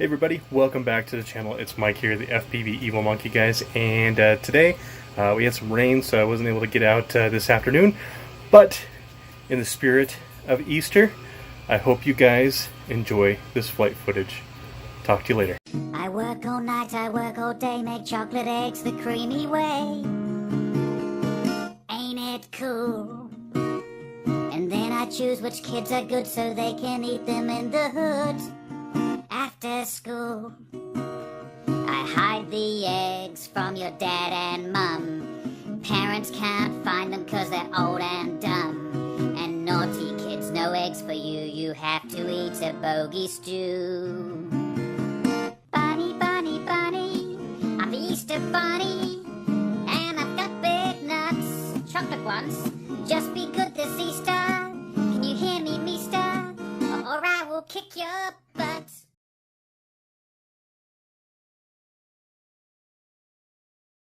Hey everybody, welcome back to the channel. It's Mike here, the FPV Evil Monkey guys, and today we had some rain, so I wasn't able to get out this afternoon, but in the spirit of Easter, I hope you guys enjoy this flight footage. Talk to you later. I work all night, I work all day, make chocolate eggs the creamy way. Ain't it cool? And then I choose which kids are good so they can eat them in the hood. After school, I hide the eggs from your dad and mum. Parents can't find them cause they're old and dumb. And naughty kids, no eggs for you, you have to eat a bogey stew. Bunny, bunny, bunny, I'm the Easter bunny. And I've got big nuts, chocolate ones. Just be good this Easter. Can you hear me, mister? Or I will kick your butt.